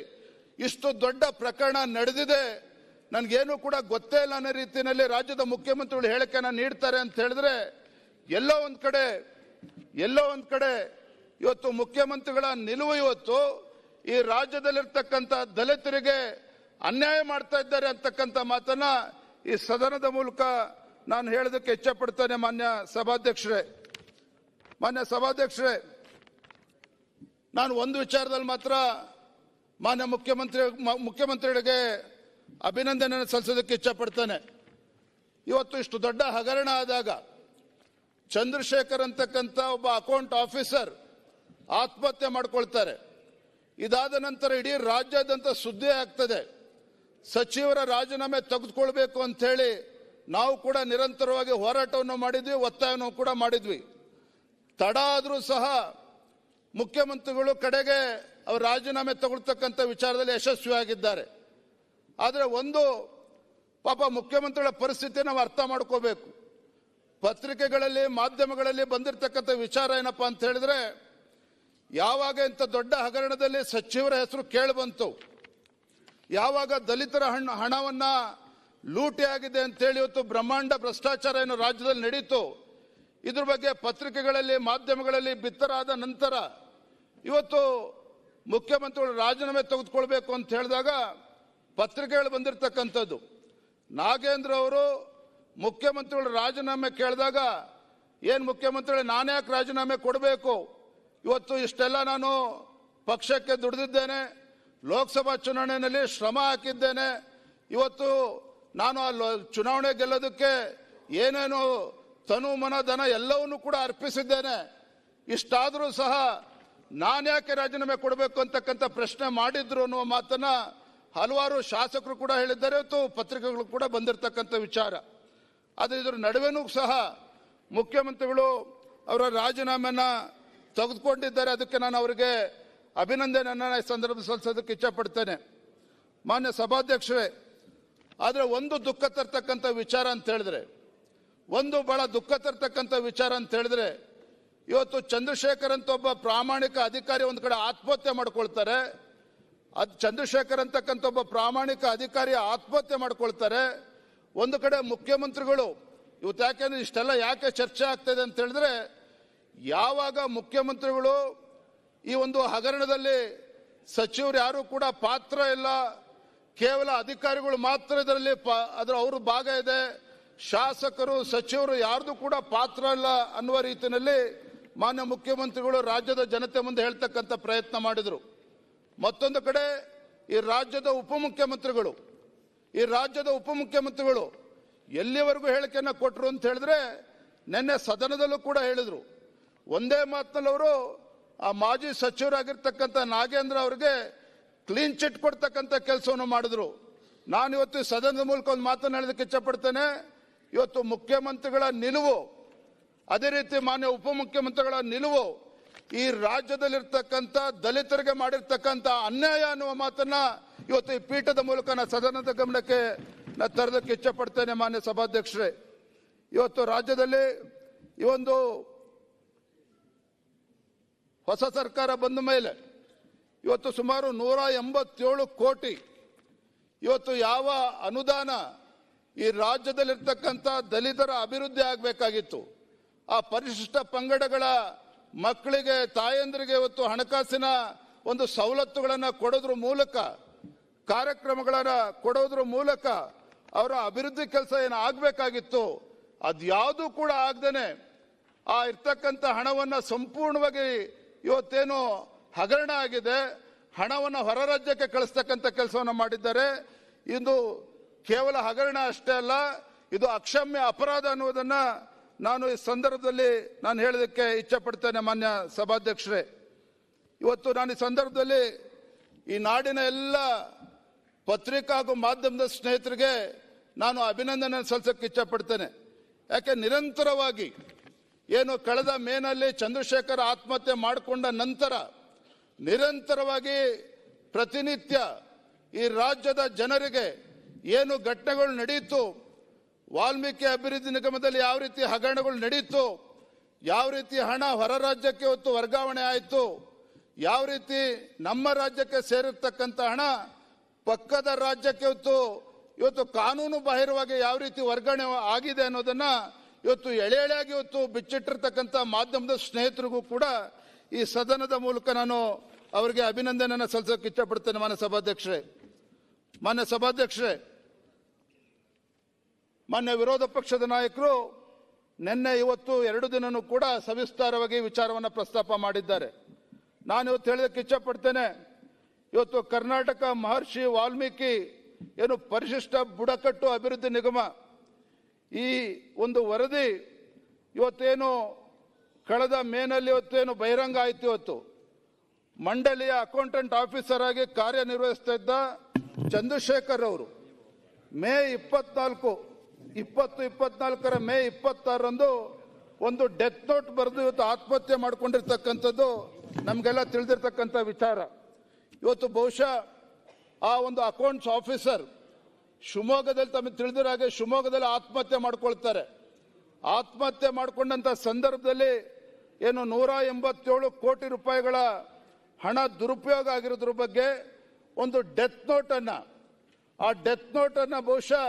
ಇಷ್ಟು ದೊಡ್ಡ ಪ್ರಕರಣ ನಡೆದಿದೆ, ನನಗೇನು ಕೂಡ ಗೊತ್ತೇ ಇಲ್ಲ ಅನ್ನೋ ರೀತಿಯಲ್ಲಿ ರಾಜ್ಯದ ಮುಖ್ಯಮಂತ್ರಿಗಳು ಹೇಳಿಕೆಯನ್ನು ನೀಡ್ತಾರೆ ಅಂತ ಹೇಳಿದ್ರೆ, ಎಲ್ಲೋ ಒಂದ್ ಕಡೆ ಇವತ್ತು ಮುಖ್ಯಮಂತ್ರಿಗಳ ನಿಲುವು ಇವತ್ತು ಈ ರಾಜ್ಯದಲ್ಲಿರ್ತಕ್ಕಂಥ ದಲಿತರಿಗೆ ಅನ್ಯಾಯ ಮಾಡ್ತಾ ಇದ್ದಾರೆ ಅಂತಕ್ಕಂಥ ಮಾತನ್ನ ಈ ಸದನದ ಮೂಲಕ ನಾನು ಹೇಳೋದಕ್ಕೆ ಇಚ್ಛಪಡ್ತೇನೆ. ಮಾನ್ಯ ಸಭಾಧ್ಯಕ್ಷರೇ, ನಾನು ಒಂದು ವಿಚಾರದಲ್ಲಿ ಮಾತ್ರ ಮಾನ್ಯ ಮುಖ್ಯಮಂತ್ರಿಗಳಿಗೆ ಅಭಿನಂದನೆಯನ್ನು ಸಲ್ಲಿಸೋದಕ್ಕೆ ಇಚ್ಛಪಡ್ತೇನೆ. ಇವತ್ತು ಇಷ್ಟು ದೊಡ್ಡ ಹಗರಣ ಆದಾಗ ಚಂದ್ರಶೇಖರ್ ಅಂತಕ್ಕಂಥ ಒಬ್ಬ ಅಕೌಂಟ್ ಆಫೀಸರ್ ಆತ್ಮಹತ್ಯೆ ಮಾಡ್ಕೊಳ್ತಾರೆ. ಇದಾದ ನಂತರ ಇಡೀ ರಾಜ್ಯಾದ್ಯಂತ ಸುದ್ದಿ ಆಗ್ತದೆ. ಸಚಿವರ ರಾಜೀನಾಮೆ ತೆಗೆದುಕೊಳ್ಬೇಕು ಅಂತ ಹೇಳಿ ನಾವು ಕೂಡ ನಿರಂತರವಾಗಿ ಹೋರಾಟವನ್ನು ಮಾಡಿದ್ವಿ, ಒತ್ತಾಯವನ್ನು ಕೂಡ ಮಾಡಿದ್ವಿ. ತಡ ಆದರೂ ಸಹ ಮುಖ್ಯಮಂತ್ರಿಗಳು ಕಡೆಗೆ ಅವರು ರಾಜೀನಾಮೆ ತಗೊಳ್ತಕ್ಕಂಥ ವಿಚಾರದಲ್ಲಿ ಯಶಸ್ವಿಯಾಗಿದ್ದಾರೆ. ಆದರೆ ಒಂದು ಪಾಪ ಮುಖ್ಯಮಂತ್ರಿಗಳ ಪರಿಸ್ಥಿತಿ ನಾವು ಅರ್ಥ ಮಾಡ್ಕೋಬೇಕು. ಪತ್ರಿಕೆಗಳಲ್ಲಿ ಮಾಧ್ಯಮಗಳಲ್ಲಿ ಬಂದಿರತಕ್ಕಂಥ ವಿಚಾರ ಏನಪ್ಪಾ ಅಂತ ಹೇಳಿದ್ರೆ, ಯಾವಾಗ ಇಂಥ ದೊಡ್ಡ ಹಗರಣದಲ್ಲಿ ಸಚಿವರ ಹೆಸರು ಕೇಳಿಬಂತು, ಯಾವಾಗ ದಲಿತರ ಹಣವನ್ನ ಲೂಟಿ ಆಗಿದೆ ಅಂತೇಳಿ ಇವತ್ತು ಬ್ರಹ್ಮಾಂಡ ಭ್ರಷ್ಟಾಚಾರ ಏನು ರಾಜ್ಯದಲ್ಲಿ ನಡೀತು, ಇದ್ರ ಬಗ್ಗೆ ಪತ್ರಿಕೆಗಳಲ್ಲಿ ಮಾಧ್ಯಮಗಳಲ್ಲಿ ಬಿತ್ತರಾದ ನಂತರ ಇವತ್ತು ಮುಖ್ಯಮಂತ್ರಿಗಳು ರಾಜೀನಾಮೆ ತೆಗೆದುಕೊಳ್ಬೇಕು ಅಂತ ಹೇಳಿದಾಗ ಪತ್ರಿಕೆಗಳು ಬಂದಿರತಕ್ಕಂಥದ್ದು. ನಾಗೇಂದ್ರ ಅವರು ಮುಖ್ಯಮಂತ್ರಿಗಳು ರಾಜೀನಾಮೆ ಕೇಳಿದಾಗ, ಏನು ಮುಖ್ಯಮಂತ್ರಿಗಳು ನಾನು ಯಾಕೆ ರಾಜೀನಾಮೆ ಕೊಡಬೇಕು, ಇವತ್ತು ಇಷ್ಟೆಲ್ಲ ನಾನು ಪಕ್ಷಕ್ಕೆ ದುಡಿದಿದ್ದೇನೆ, ಲೋಕಸಭಾ ಚುನಾವಣೆಯಲ್ಲಿ ಶ್ರಮ ಹಾಕಿದ್ದೇನೆ, ಇವತ್ತು ನಾನು ಆ ಚುನಾವಣೆ ಗೆಲ್ಲೋದಕ್ಕೆ ಏನೇನು ತನು ಮನ ಧನ ಎಲ್ಲವನ್ನೂ ಕೂಡ ಅರ್ಪಿಸಿದ್ದೇನೆ, ಇಷ್ಟಾದರೂ ಸಹ ನಾನು ಯಾಕೆ ರಾಜೀನಾಮೆ ಕೊಡಬೇಕು ಅಂತಕ್ಕಂಥ ಪ್ರಶ್ನೆ ಮಾಡಿದ್ರು ಅನ್ನುವ ಮಾತನ್ನ ಹಲವಾರು ಶಾಸಕರು ಕೂಡ ಹೇಳಿದ್ದಾರೆ, ಇವತ್ತು ಪತ್ರಿಕೆಗಳು ಕೂಡ ಬಂದಿರತಕ್ಕಂಥ ವಿಚಾರ. ಆದರೆ ಇದರ ನಡುವೆನೂ ಸಹ ಮುಖ್ಯಮಂತ್ರಿಗಳು ಅವರ ರಾಜೀನಾಮೆನ ತೆಗೆದುಕೊಂಡಿದ್ದಾರೆ. ಅದಕ್ಕೆ ನಾನು ಅವರಿಗೆ ಅಭಿನಂದನೆಯನ್ನು ಈ ಸಂದರ್ಭದಲ್ಲಿ ಸಲ್ಲಿಸೋದಕ್ಕೆ ಇಚ್ಛಪಡ್ತೇನೆ. ಮಾನ್ಯ ಸಭಾಧ್ಯಕ್ಷರೇ, ಆದರೆ ಒಂದು ದುಃಖ ತರ್ತಕ್ಕಂಥ ವಿಚಾರ ಅಂತ ಹೇಳಿದ್ರೆ, ಬಹಳ ದುಃಖ ತರ್ತಕ್ಕಂಥ ವಿಚಾರ ಅಂತ ಹೇಳಿದ್ರೆ, ಇವತ್ತು ಚಂದ್ರಶೇಖರ್ ಅಂತ ಒಬ್ಬ ಪ್ರಾಮಾಣಿಕ ಅಧಿಕಾರಿ ಒಂದು ಕಡೆ ಆತ್ಮಹತ್ಯೆ ಮಾಡ್ಕೊಳ್ತಾರೆ. ಚಂದ್ರಶೇಖರ್ ಅಂತಕ್ಕಂಥ ಒಬ್ಬ ಪ್ರಾಮಾಣಿಕ ಅಧಿಕಾರಿ ಆತ್ಮಹತ್ಯೆ ಮಾಡ್ಕೊಳ್ತಾರೆ. ಒಂದು ಕಡೆ ಮುಖ್ಯಮಂತ್ರಿಗಳು ಇವತ್ತು ಯಾಕೆಂದ್ರೆ ಇಷ್ಟೆಲ್ಲ ಯಾಕೆ ಚರ್ಚೆ ಆಗ್ತದೆ ಅಂತ ಹೇಳಿದ್ರೆ, ಯಾವಾಗ ಮುಖ್ಯಮಂತ್ರಿಗಳು ಈ ಒಂದು ಹಗರಣದಲ್ಲಿ ಸಚಿವರು ಯಾರು ಕೂಡ ಪಾತ್ರ ಇಲ್ಲ, ಕೇವಲ ಅಧಿಕಾರಿಗಳು ಮಾತ್ರ ಇದರಲ್ಲಿ ಅವರು ಭಾಗ ಇದೆ, ಶಾಸಕರು ಸಚಿವರು ಯಾರ್ದು ಕೂಡ ಪಾತ್ರ ಇಲ್ಲ ಅನ್ನುವ ರೀತಿಯಲ್ಲಿ ಮಾನ್ಯ ಮುಖ್ಯಮಂತ್ರಿಗಳು ರಾಜ್ಯದ ಜನತೆ ಮುಂದೆ ಹೇಳ್ತಕ್ಕಂಥ ಪ್ರಯತ್ನ ಮಾಡಿದರು. ಮತ್ತೊಂದು ಕಡೆ ಈ ರಾಜ್ಯದ ಉಪಮುಖ್ಯಮಂತ್ರಿಗಳು ಎಲ್ಲಿವರೆಗೂ ಹೇಳಿಕೆಯನ್ನು ಕೊಟ್ಟರು ಅಂತ ಹೇಳಿದ್ರೆ, ನಿನ್ನೆ ಸದನದಲ್ಲೂ ಕೂಡ ಹೇಳಿದ್ರು. ಒಂದೇ ಮಾತಿನಲ್ಲಿ ಅವರು ಆ ಮಾಜಿ ಸಚಿವರಾಗಿರ್ತಕ್ಕಂಥ ನಾಗೇಂದ್ರ ಅವರಿಗೆ ಕ್ಲೀನ್ ಚಿಟ್ ಕೊಡ್ತಕ್ಕಂಥ ಕೆಲಸವನ್ನು ಮಾಡಿದ್ರು. ನಾನು ಇವತ್ತು ಸದನದ ಮೂಲಕ ಒಂದು ಮಾತನ್ನು ಹೇಳೋದಕ್ಕೆ ಇಚ್ಛಪಡ್ತೇನೆ. ಇವತ್ತು ಮುಖ್ಯಮಂತ್ರಿಗಳ ನಿಲುವು, ಅದೇ ರೀತಿ ಮಾನ್ಯ ಉಪಮುಖ್ಯಮಂತ್ರಿಗಳ ನಿಲುವು ಈ ರಾಜ್ಯದಲ್ಲಿರ್ತಕ್ಕಂಥ ದಲಿತರಿಗೆ ಮಾಡಿರ್ತಕ್ಕಂಥ ಅನ್ಯಾಯ ಅನ್ನುವ ಮಾತನ್ನ ಇವತ್ತು ಈ ಪೀಠದ ಮೂಲಕ ನಾನು ಸದನದ ಗಮನಕ್ಕೆ ನಾನು ತರೋದಕ್ಕೆ ಇಚ್ಛಪಡ್ತೇನೆ. ಮಾನ್ಯ ಸಭಾಧ್ಯಕ್ಷರೇ, ಇವತ್ತು ರಾಜ್ಯದಲ್ಲಿ ಈ ಒಂದು ಹೊಸ ಸರ್ಕಾರ ಬಂದ ಮೇಲೆ ಇವತ್ತು ಸುಮಾರು 187 ಕೋಟಿ ಇವತ್ತು ಯಾವ ಅನುದಾನ ಈ ರಾಜ್ಯದಲ್ಲಿರ್ತಕ್ಕಂಥ ದಲಿತರ ಅಭಿವೃದ್ಧಿ ಆಗಬೇಕಾಗಿತ್ತು, ಆ ಪರಿಶಿಷ್ಟ ಪಂಗಡಗಳ ಮಕ್ಕಳಿಗೆ ತಾಯಂದಿರಿಗೆ ಇವತ್ತು ಹಣಕಾಸಿನ ಒಂದು ಸವಲತ್ತುಗಳನ್ನು ಕೊಡೋದ್ರ ಮೂಲಕ, ಕಾರ್ಯಕ್ರಮಗಳನ್ನು ಕೊಡೋದ್ರ ಮೂಲಕ ಅವರ ಅಭಿವೃದ್ಧಿ ಕೆಲಸ ಏನು ಆಗಬೇಕಾಗಿತ್ತು ಅದ್ಯಾವುದೂ ಕೂಡ ಆಗದೇನೆ ಆ ಇರ್ತಕ್ಕಂಥ ಹಣವನ್ನು ಸಂಪೂರ್ಣವಾಗಿ ಇವತ್ತೇನು ಹಗರಣ ಆಗಿದೆ. ಹಣವನ್ನು ಹೊರ ರಾಜ್ಯಕ್ಕೆ ಕಳಿಸ್ತಕ್ಕಂಥ ಕೆಲಸವನ್ನು ಮಾಡಿದ್ದಾರೆ. ಇದು ಕೇವಲ ಹಗರಣ ಅಷ್ಟೇ ಅಲ್ಲ, ಇದು ಅಕ್ಷಮ್ಯ ಅಪರಾಧ ಅನ್ನುವುದನ್ನ ನಾನು ಈ ಸಂದರ್ಭದಲ್ಲಿ ನಾನು ಹೇಳೋದಕ್ಕೆ ಇಚ್ಛೆ ಪಡ್ತೇನೆ. ಮಾನ್ಯ ಸಭಾಧ್ಯಕ್ಷರೇ, ಇವತ್ತು ನಾನು ಈ ಸಂದರ್ಭದಲ್ಲಿ ಈ ನಾಡಿನ ಎಲ್ಲ ಪತ್ರಿಕಾ ಹಾಗೂ ಮಾಧ್ಯಮದ ಸ್ನೇಹಿತರಿಗೆ ನಾನು ಅಭಿನಂದನೆ ಸಲ್ಲಿಸಕ್ಕೆ ಇಚ್ಛೆ ಪಡ್ತೇನೆ. ಯಾಕೆ ನಿರಂತರವಾಗಿ ಏನು ಕಳೆದ ಮೇನಲ್ಲಿ ಚಂದ್ರಶೇಖರ್ ಆತ್ಮಹತ್ಯೆ ಮಾಡಿಕೊಂಡ ನಂತರ ನಿರಂತರವಾಗಿ ಪ್ರತಿನಿತ್ಯ ಈ ರಾಜ್ಯದ ಜನರಿಗೆ ಏನು ಘಟನೆಗಳು ನಡೆಯಿತು, ವಾಲ್ಮೀಕಿ ಅಭಿವೃದ್ಧಿ ನಿಗಮದಲ್ಲಿ ಯಾವ ರೀತಿ ಹಗರಣಗಳು ನಡೆಯಿತು, ಯಾವ ರೀತಿ ಹಣ ಹೊರ ರಾಜ್ಯಕ್ಕೆ ಇವತ್ತು ವರ್ಗಾವಣೆ ಆಯಿತು, ಯಾವ ರೀತಿ ನಮ್ಮ ರಾಜ್ಯಕ್ಕೆ ಸೇರಿರ್ತಕ್ಕಂಥ ಹಣ ಪಕ್ಕದ ರಾಜ್ಯಕ್ಕೆ ಇವತ್ತು ಕಾನೂನು ಬಾಹಿರವಾಗಿ ಯಾವ ರೀತಿ ವರ್ಗಾವಣೆ ಆಗಿದೆ ಅನ್ನೋದನ್ನ ಇವತ್ತು ಎಳೆಯಾಗಿ ಇವತ್ತು ಬಿಚ್ಚಿಟ್ಟಿರ್ತಕ್ಕಂಥ ಮಾಧ್ಯಮದ ಸ್ನೇಹಿತರಿಗೂ ಕೂಡ ಈ ಸದನದ ಮೂಲಕ ನಾನು ಅವರಿಗೆ ಅಭಿನಂದನೆಯನ್ನು ಸಲ್ಲಿಸೋಕೆ ಇಷ್ಟಪಡ್ತೇನೆ. ಮಾನ್ಯ ಸಭಾಧ್ಯಕ್ಷರೇ, ಮಾನ್ಯ ವಿರೋಧ ಪಕ್ಷದ ನಾಯಕರು ನಿನ್ನೆ ಇವತ್ತು 2 ದಿನನೂ ಕೂಡ ಸವಿಸ್ತಾರವಾಗಿ ವಿಚಾರವನ್ನು ಪ್ರಸ್ತಾಪ ಮಾಡಿದ್ದಾರೆ. ನಾನು ಇವತ್ತು ಹೇಳೋದಕ್ಕೆ ಇಚ್ಛಪಡ್ತೇನೆ, ಇವತ್ತು ಕರ್ನಾಟಕ ಮಹರ್ಷಿ ವಾಲ್ಮೀಕಿ ಏನು ಪರಿಶಿಷ್ಟ ಬುಡಕಟ್ಟು ಅಭಿವೃದ್ಧಿ ನಿಗಮ ಈ ಒಂದು ವರದಿ ಇವತ್ತೇನು ಕಳೆದ ಮೇನಲ್ಲಿ ಇವತ್ತೇನು ಬಹಿರಂಗ ಆಯ್ತು. ಇವತ್ತು ಮಂಡಳಿಯ ಅಕೌಂಟೆಂಟ್ ಆಫೀಸರ್ ಆಗಿ ಕಾರ್ಯನಿರ್ವಹಿಸ್ತಾ ಇದ್ದ ಚಂದ್ರಶೇಖರ್ ಅವರು ಮೇ 2024 ಮೇ 26ರಂದು ಒಂದು ಡೆತ್ ನೋಟ್ ಬರೆದು ಇವತ್ತು ಆತ್ಮಹತ್ಯೆ ಮಾಡಿಕೊಂಡಿರ್ತಕ್ಕಂಥದ್ದು ನಮಗೆಲ್ಲ ತಿಳಿದಿರ್ತಕ್ಕಂಥ ವಿಚಾರ. ಇವತ್ತು ಬಹುಶಃ ಆ ಒಂದು ಅಕೌಂಟ್ಸ್ ಆಫೀಸರ್ ಶಿವಮೊಗ್ಗದಲ್ಲಿ ತಮಗೆ ತಿಳಿದಿರೋ ಹಾಗೆ ಶಿವಮೊಗ್ಗದಲ್ಲಿ ಆತ್ಮಹತ್ಯೆ ಮಾಡ್ಕೊಳ್ತಾರೆ. ಆತ್ಮಹತ್ಯೆ ಮಾಡಿಕೊಂಡಂಥ ಸಂದರ್ಭದಲ್ಲಿ ಏನು 187 ಕೋಟಿ ರೂಪಾಯಿಗಳ ಹಣ ದುರುಪಯೋಗ ಆಗಿರೋದ್ರ ಬಗ್ಗೆ ಒಂದು ಡೆತ್ ನೋಟನ್ನು ಬಹುಶಃ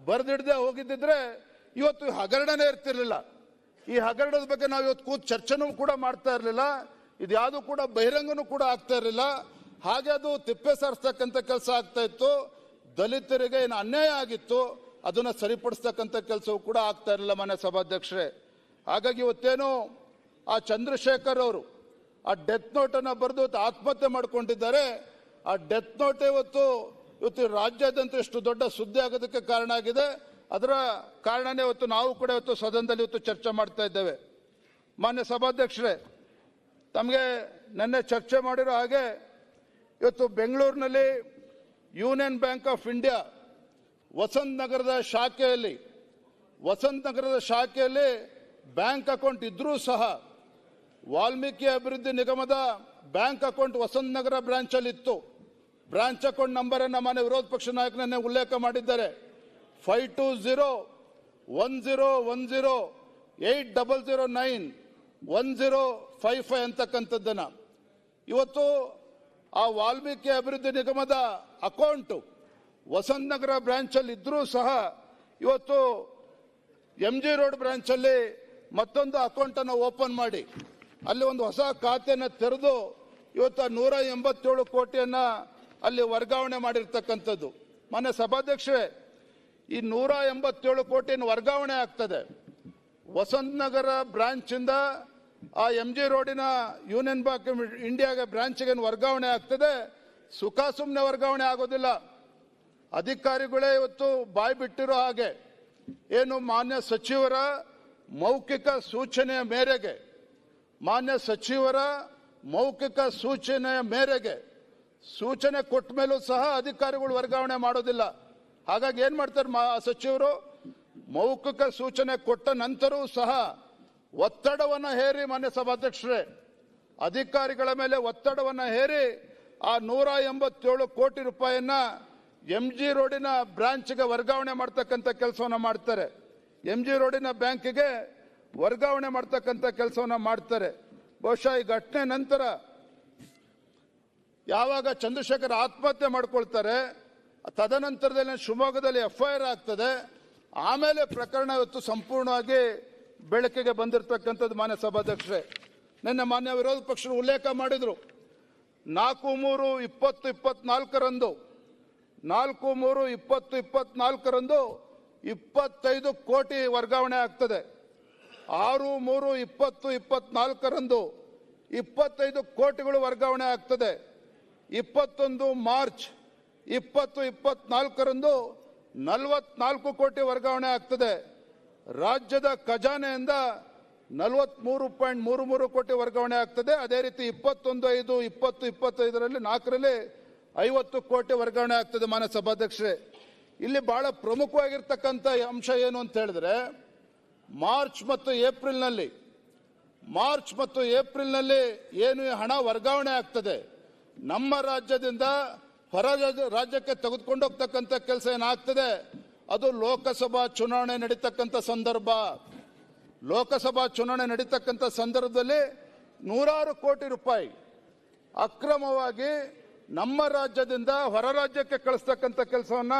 ಬರೆದಿಡದೆ ಹೋಗಿದ್ದಿದ್ರೆ ಇವತ್ತು ಹಗರಣನೇ ಇರ್ತಿರ್ಲಿಲ್ಲ. ಈ ಹಗರಣದ ಬಗ್ಗೆ ನಾವು ಇವತ್ತು ಕೂತು ಚರ್ಚೆನೂ ಕೂಡ ಮಾಡ್ತಾ ಇರಲಿಲ್ಲ. ಇದು ಯಾವುದು ಕೂಡ ಬಹಿರಂಗನೂ ಕೂಡ ಆಗ್ತಾ ಇರಲಿಲ್ಲ. ಹಾಗೆ ಅದು ತಿಪ್ಪೆ ಸಾರಿಸ್ತಕ್ಕಂಥ ಕೆಲಸ ಆಗ್ತಾ ಇತ್ತು. ದಲಿತರಿಗೆ ಏನು ಅನ್ಯಾಯ ಆಗಿತ್ತು ಅದನ್ನು ಸರಿಪಡಿಸ್ತಕ್ಕಂಥ ಕೆಲಸವೂ ಕೂಡ ಆಗ್ತಾ ಇರಲಿಲ್ಲ. ಮಾನ್ಯ ಸಭಾಧ್ಯಕ್ಷರೇ, ಹಾಗಾಗಿ ಇವತ್ತೇನು ಆ ಚಂದ್ರಶೇಖರ್ ಅವರು ಆ ಡೆತ್ ನೋಟನ್ನು ಬರೆದು ಆತ್ಮಹತ್ಯೆ ಮಾಡಿಕೊಂಡಿದ್ದಾರೆ. ಆ ಡೆತ್ ನೋಟ್ ಇವತ್ತು ರಾಜ್ಯಾದ್ಯಂತ ಎಷ್ಟು ದೊಡ್ಡ ಸುದ್ದಿ ಆಗೋದಕ್ಕೆ ಕಾರಣ ಆಗಿದೆ. ಅದರ ಕಾರಣನೇ ಇವತ್ತು ನಾವು ಕೂಡ ಇವತ್ತು ಸದನದಲ್ಲಿ ಚರ್ಚೆ ಮಾಡ್ತಾ ಇದ್ದೇವೆ. ಮಾನ್ಯ ಸಭಾಧ್ಯಕ್ಷರೇ, ತಮಗೆ ನಿನ್ನೆ ಚರ್ಚೆ ಮಾಡಿರೋ ಹಾಗೆ ಇವತ್ತು ಬೆಂಗಳೂರಿನಲ್ಲಿ ಯೂನಿಯನ್ ಬ್ಯಾಂಕ್ ಆಫ್ ಇಂಡಿಯಾ ವಸಂತ ನಗರದ ಶಾಖೆಯಲ್ಲಿ ಬ್ಯಾಂಕ್ ಅಕೌಂಟ್ ಇದ್ರೂ ಸಹ ವಾಲ್ಮೀಕಿ ಅಭಿವೃದ್ಧಿ ನಿಗಮದ ಬ್ಯಾಂಕ್ ಅಕೌಂಟ್ ವಸಂತ ನಗರ ಬ್ರಾಂಚ್ ಅಲ್ಲಿ ಇತ್ತು. ಬ್ರಾಂಚ್ ಅಕೌಂಟ್ ನಂಬರ್ ಅನ್ನು ಮಾನ್ಯ ವಿರೋಧ ಪಕ್ಷ ನಾಯಕರನ್ನೇ ಉಲ್ಲೇಖ ಮಾಡಿದ್ದಾರೆ. 520108009105 ಅಂತಕ್ಕಂಥದ್ದನ್ನ ಇವತ್ತು ಆ ವಾಲ್ಮೀಕಿ ಅಭಿವೃದ್ಧಿ ನಿಗಮದ ಅಕೌಂಟ್ ವಸಂತ ನಗರ ಬ್ರಾಂಚ್ ಅಲ್ಲಿ ಇದ್ರೂ ಸಹ ಇವತ್ತು MG ರೋಡ್ ಬ್ರಾಂಚ್ ಅಲ್ಲಿ ಮತ್ತೊಂದು ಅಕೌಂಟ್ ಅನ್ನು ಓಪನ್ ಮಾಡಿ ಅಲ್ಲಿ ಒಂದು ಹೊಸ ಖಾತೆಯನ್ನು ತೆರೆದು ಇವತ್ತು 187 ಕೋಟಿಯನ್ನ ಅಲ್ಲಿ ವರ್ಗಾವಣೆ ಮಾಡಿರ್ತಕ್ಕಂಥದ್ದು. ಮಾನ್ಯ ಸಭಾಧ್ಯಕ್ಷರೇ, ಈ 187 ಕೋಟಿಯನ್ನು ವರ್ಗಾವಣೆ ಆಗ್ತದೆ ವಸಂತ ನಗರ ಬ್ರಾಂಚ್ ಇಂದ ಆ MG ರೋಡಿನ ಯೂನಿಯನ್ ಬ್ಯಾಂಕ್ ಇಂಡಿಯಾಗೆ ಬ್ರಾಂಚ್ಗೆ ವರ್ಗಾವಣೆ ಆಗ್ತದೆ. ಸುಮ್ಮನೆ ವರ್ಗಾವಣೆ ಆಗೋದಿಲ್ಲ. ಅಧಿಕಾರಿಗಳೇ ಇವತ್ತು ಬಾಯಿ ಬಿಟ್ಟಿರೋ ಹಾಗೆ ಏನು ಮಾನ್ಯ ಸಚಿವರ ಮೌಖಿಕ ಸೂಚನೆಯ ಮೇರೆಗೆ ಸೂಚನೆ ಕೊಟ್ಟ ಮೇಲೂ ಸಹ ಅಧಿಕಾರಿಗಳು ವರ್ಗಾವಣೆ ಮಾಡೋದಿಲ್ಲ. ಹಾಗಾಗಿ ಏನ್ ಮಾಡ್ತಾರೆ ಸಚಿವರು, ಮೌಖಿಕ ಸೂಚನೆ ಕೊಟ್ಟ ನಂತರವೂ ಸಹ ಒತ್ತಡವನ್ನು ಹೇರಿ, ಮಾನ್ಯ ಸಭಾಧ್ಯಕ್ಷರೇ, ಅಧಿಕಾರಿಗಳ ಮೇಲೆ ಒತ್ತಡವನ್ನು ಹೇರಿ ಆ 187 ಕೋಟಿ ರೂಪಾಯಿಯನ್ನ MG ರೋಡಿನ ಬ್ರಾಂಚ್ಗೆ ವರ್ಗಾವಣೆ ಮಾಡ್ತಕ್ಕಂಥ ಕೆಲಸವನ್ನು ಮಾಡ್ತಾರೆ. MG ರೋಡಿನ ಬ್ಯಾಂಕಿಗೆ ವರ್ಗಾವಣೆ ಮಾಡ್ತಕ್ಕಂಥ ಕೆಲಸವನ್ನು ಮಾಡ್ತಾರೆ. ಬಹುಶಃ ಈ ಘಟನೆ ನಂತರ ಯಾವಾಗ ಚಂದ್ರಶೇಖರ್ ಆತ್ಮಹತ್ಯೆ ಮಾಡ್ಕೊಳ್ತಾರೆ, ತದನಂತರದಲ್ಲಿ ಶಿವಮೊಗ್ಗದಲ್ಲಿ FIR ಆಗ್ತದೆ. ಆಮೇಲೆ ಪ್ರಕರಣ ಇವತ್ತು ಸಂಪೂರ್ಣವಾಗಿ ಬೆಳಕಿಗೆ ಬಂದಿರತಕ್ಕಂಥದ್ದು. ಮಾನ್ಯ ಸಭಾಧ್ಯಕ್ಷರೇ, ನಿನ್ನೆ ಮಾನ್ಯ ವಿರೋಧ ಪಕ್ಷರು ಉಲ್ಲೇಖ ಮಾಡಿದ್ರು, 4/3/2024ರಂದು 25 ಕೋಟಿ ವರ್ಗಾವಣೆ ಆಗ್ತದೆ. 6/3/2024ರಂದು 25 ಕೋಟಿಗಳು ವರ್ಗಾವಣೆ ಆಗ್ತದೆ. 21 ಮಾರ್ಚ್ 2024ರಂದು 44 ಕೋಟಿ ವರ್ಗಾವಣೆ ಆಗ್ತದೆ. ರಾಜ್ಯದ ಖಜಾನೆಯಿಂದ 43.33 ಕೋಟಿ ವರ್ಗಾವಣೆ ಆಗ್ತದೆ. ಅದೇ ರೀತಿ 21/5/2025ರಲ್ಲಿ 4ರಲ್ಲಿ 50 ಕೋಟಿ ವರ್ಗಾವಣೆ ಆಗ್ತದೆ. ಮಾನ್ಯ ಸಭಾಧ್ಯಕ್ಷರೇ, ಇಲ್ಲಿ ಬಹಳ ಪ್ರಮುಖವಾಗಿರ್ತಕ್ಕಂಥ ಅಂಶ ಏನು ಅಂತ ಹೇಳಿದ್ರೆ, ಮಾರ್ಚ್ ಮತ್ತು ಏಪ್ರಿಲ್ನಲ್ಲಿ ಏನು ಹಣ ವರ್ಗಾವಣೆ ಆಗ್ತದೆ, ನಮ್ಮ ರಾಜ್ಯದಿಂದ ಹೊರ ರಾಜ್ಯಕ್ಕೆ ತೆಗೆದುಕೊಂಡು ಹೋಗ್ತಕ್ಕಂಥ ಕೆಲಸ ಏನಾಗ್ತದೆ, ಅದು ಲೋಕಸಭಾ ಚುನಾವಣೆ ನಡೀತಕ್ಕಂಥ ಸಂದರ್ಭ. ಲೋಕಸಭಾ ಚುನಾವಣೆ ನಡೀತಕ್ಕಂಥ ಸಂದರ್ಭದಲ್ಲಿ ನೂರಾರು ಕೋಟಿ ರೂಪಾಯಿ ಅಕ್ರಮವಾಗಿ ನಮ್ಮ ರಾಜ್ಯದಿಂದ ಹೊರ ರಾಜ್ಯಕ್ಕೆ ಕಳಿಸ್ತಕ್ಕಂಥ ಕೆಲಸವನ್ನ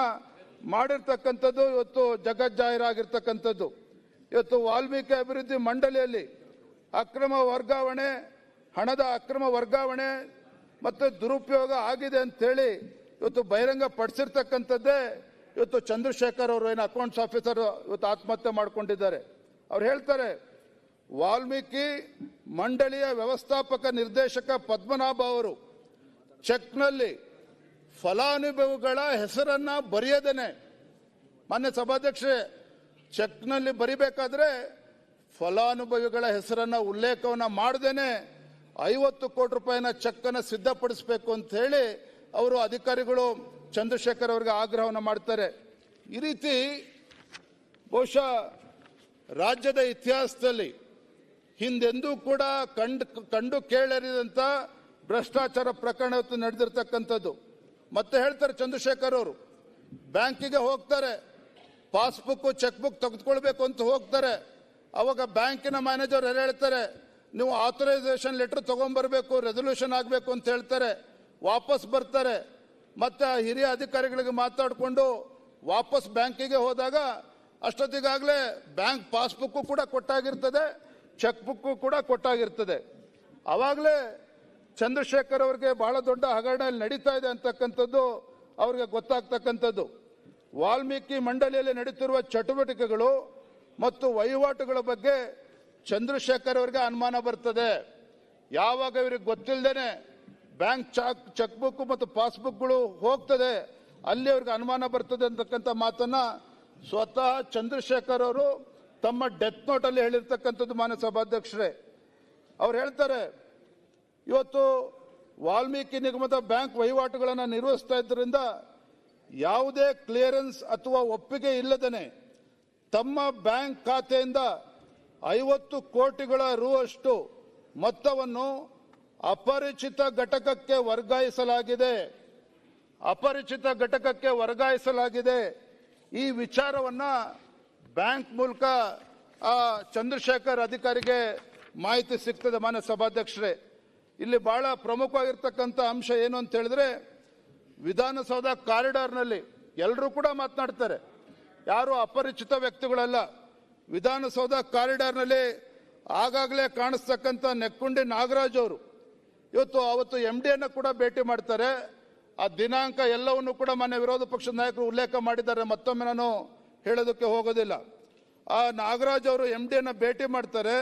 ಮಾಡಿರ್ತಕ್ಕಂಥದ್ದು ಇವತ್ತು ಜಗಜ್ಜಾಹೀರಾಗಿರ್ತಕ್ಕಂಥದ್ದು. ಇವತ್ತು ವಾಲ್ಮೀಕಿ ಅಭಿವೃದ್ಧಿ ಮಂಡಳಿಯಲ್ಲಿ ಹಣದ ಅಕ್ರಮ ವರ್ಗಾವಣೆ ಮತ್ತು ದುರುಪಯೋಗ ಆಗಿದೆ ಅಂತೇಳಿ ಇವತ್ತು ಬಹಿರಂಗ ಪಡಿಸಿರ್ತಕ್ಕಂಥದ್ದೇ ಇವತ್ತು ಚಂದ್ರಶೇಖರ್ ಅವರು ಏನು ಅಕೌಂಟ್ಸ್ ಆಫೀಸರ್ ಇವತ್ತು ಆತ್ಮಹತ್ಯೆ ಮಾಡಿಕೊಂಡಿದ್ದಾರೆ. ಅವ್ರು ಹೇಳ್ತಾರೆ, ವಾಲ್ಮೀಕಿ ಮಂಡಳಿಯ ವ್ಯವಸ್ಥಾಪಕ ನಿರ್ದೇಶಕ ಪದ್ಮನಾಭ ಅವರು ಚೆಕ್ನಲ್ಲಿ ಫಲಾನುಭವಿಗಳ ಹೆಸರನ್ನ ಬರೆಯದೇನೆ, ಮಾನ್ಯ ಸಭಾಧ್ಯಕ್ಷರೇ, ಚೆಕ್ನಲ್ಲಿ ಬರಿಬೇಕಾದ್ರೆ ಫಲಾನುಭವಿಗಳ ಹೆಸರನ್ನ ಉಲ್ಲೇಖವನ್ನ ಮಾಡದೇನೆ 50 ಕೋಟಿ ರೂಪಾಯಿನ ಚೆಕ್ ಅನ್ನು ಸಿದ್ಧಪಡಿಸಬೇಕು ಅಂತ ಹೇಳಿ ಅವರು ಅಧಿಕಾರಿಗಳು ಚಂದ್ರಶೇಖರ್ ಅವರಿಗೆ ಆಗ್ರಹವನ್ನು ಮಾಡ್ತಾರೆ. ಈ ರೀತಿ ಬಹುಶಃ ರಾಜ್ಯದ ಇತಿಹಾಸದಲ್ಲಿ ಹಿಂದೆಂದೂ ಕೂಡ ಕಂಡು ಕೇಳರಿದಂತ ಭ್ರಷ್ಟಾಚಾರ ಪ್ರಕರಣ ನಡೆದಿರ್ತಕ್ಕಂಥದ್ದು. ಮತ್ತೆ ಹೇಳ್ತಾರೆ ಚಂದ್ರಶೇಖರ್ ಅವರು, ಬ್ಯಾಂಕಿಗೆ ಹೋಗ್ತಾರೆ, ಪಾಸ್ಬುಕ್ ಚೆಕ್ ಬುಕ್ ತೆಗೆದುಕೊಳ್ಬೇಕು ಅಂತ ಹೋಗ್ತಾರೆ. ಅವಾಗ ಬ್ಯಾಂಕಿನ ಮ್ಯಾನೇಜರ್ ಹೇಳ್ತಾರೆ, ನೀವು ಆಥರೈಸೇಷನ್ ಲೆಟರ್ ತಗೊಂಡ್ಬರ್ಬೇಕು, ರೆಸಲ್ಯೂಷನ್ ಆಗಬೇಕು ಅಂತ ಹೇಳ್ತಾರೆ. ವಾಪಸ್ ಬರ್ತಾರೆ, ಮತ್ತೆ ಹಿರಿಯ ಅಧಿಕಾರಿಗಳಿಗೆ ಮಾತಾಡಿಕೊಂಡು ವಾಪಸ್ ಬ್ಯಾಂಕಿಗೆ ಹೋದಾಗ ಅಷ್ಟೊತ್ತಿಗಾಗಲೇ ಬ್ಯಾಂಕ್ ಪಾಸ್ಬುಕ್ ಕೂಡ ಕೊಟ್ಟಾಗಿರ್ತದೆ, ಚೆಕ್ ಬುಕ್ ಕೂಡ ಕೊಟ್ಟಾಗಿರ್ತದೆ. ಅವಾಗಲೇ ಚಂದ್ರಶೇಖರ್ ಅವರಿಗೆ ಬಹಳ ದೊಡ್ಡ ಹಗರಣ ನಡೀತಾ ಇದೆ ಅಂತಕ್ಕಂಥದ್ದು ಅವ್ರಿಗೆ ಗೊತ್ತಾಗ್ತಕ್ಕಂಥದ್ದು. ವಾಲ್ಮೀಕಿ ಮಂಡಳಿಯಲ್ಲಿ ನಡೀತಿರುವ ಚಟುವಟಿಕೆಗಳು ಮತ್ತು ವಹಿವಾಟುಗಳ ಬಗ್ಗೆ ಚಂದ್ರಶೇಖರ್ ಅವರಿಗೆ ಅನುಮಾನ ಬರ್ತದೆ. ಯಾವಾಗ ಇವರಿಗೆ ಗೊತ್ತಿಲ್ಲದೇನೆ ಬ್ಯಾಂಕ್ ಚೆಕ್ ಬುಕ್ ಮತ್ತು ಪಾಸ್ಬುಕ್ಗಳು ಹೋಗ್ತದೆ, ಅಲ್ಲಿ ಅವ್ರಿಗೆ ಅನುಮಾನ ಬರ್ತದೆ ಅಂತಕ್ಕಂಥ ಮಾತನ್ನ ಸ್ವತಃ ಚಂದ್ರಶೇಖರ್ ಅವರು ತಮ್ಮ ಡೆತ್ ನೋಟ್ ಅಲ್ಲಿ ಹೇಳಿರ್ತಕ್ಕಂಥದ್ದು. ಮಾನ್ಯ ಸಭಾಧ್ಯಕ್ಷರೇ, ಅವ್ರು ಹೇಳ್ತಾರೆ, ಇವತ್ತು ವಾಲ್ಮೀಕಿ ನಿಗಮದ ಬ್ಯಾಂಕ್ ವಹಿವಾಟುಗಳನ್ನು ನಿರ್ವಹಿಸ್ತಾ ಇದ್ದರಿಂದ ಯಾವುದೇ ಕ್ಲಿಯರೆನ್ಸ್ ಅಥವಾ ಒಪ್ಪಿಗೆ ಇಲ್ಲದೇನೆ ತಮ್ಮ ಬ್ಯಾಂಕ್ ಖಾತೆಯಿಂದ 50 ಕೋಟಿಗಳ ರು ಅಷ್ಟು ಮೊತ್ತವನ್ನು ಅಪರಿಚಿತ ಘಟಕಕ್ಕೆ ವರ್ಗಾಯಿಸಲಾಗಿದೆ. ಈ ವಿಚಾರವನ್ನ ಬ್ಯಾಂಕ್ ಮೂಲಕ ಚಂದ್ರಶೇಖರ್ ಅಧಿಕಾರಿಗೆ ಮಾಹಿತಿ ಸಿಗ್ತದೆ. ಮಾನ್ಯ ಸಭಾಧ್ಯಕ್ಷರೇ, ಇಲ್ಲಿ ಬಹಳ ಪ್ರಮುಖವಾಗಿರ್ತಕ್ಕಂಥ ಅಂಶ ಏನು ಅಂತ ಹೇಳಿದ್ರೆ, ವಿಧಾನಸೌಧ ಕಾರಿಡಾರ್ನಲ್ಲಿ ಎಲ್ಲರೂ ಕೂಡ ಮಾತನಾಡ್ತಾರೆ, ಯಾರು ಅಪರಿಚಿತ ವ್ಯಕ್ತಿಗಳಲ್ಲ. ವಿಧಾನಸೌಧ ಕಾರಿಡಾರ್ನಲ್ಲಿ ಆಗಾಗಲೇ ಕಾಣಿಸ್ತಕ್ಕಂಥ ನೆಕ್ಕುಂಡಿ ನಾಗರಾಜ್ ಅವರು ಅವತ್ತು MD ಅನ್ನು ಕೂಡ ಭೇಟಿ ಮಾಡ್ತಾರೆ. ಆ ದಿನಾಂಕ ಎಲ್ಲವನ್ನು ಕೂಡ ಮಾನ್ಯ ವಿರೋಧ ಪಕ್ಷದ ನಾಯಕರು ಉಲ್ಲೇಖ ಮಾಡಿದ್ದಾರೆ, ಮತ್ತೊಮ್ಮೆ ನಾನು ಹೇಳೋದಕ್ಕೆ ಹೋಗೋದಿಲ್ಲ. ಆ ನಾಗರಾಜ್ ಅವರು MD ಅನ್ನು ಭೇಟಿ ಮಾಡ್ತಾರೆ.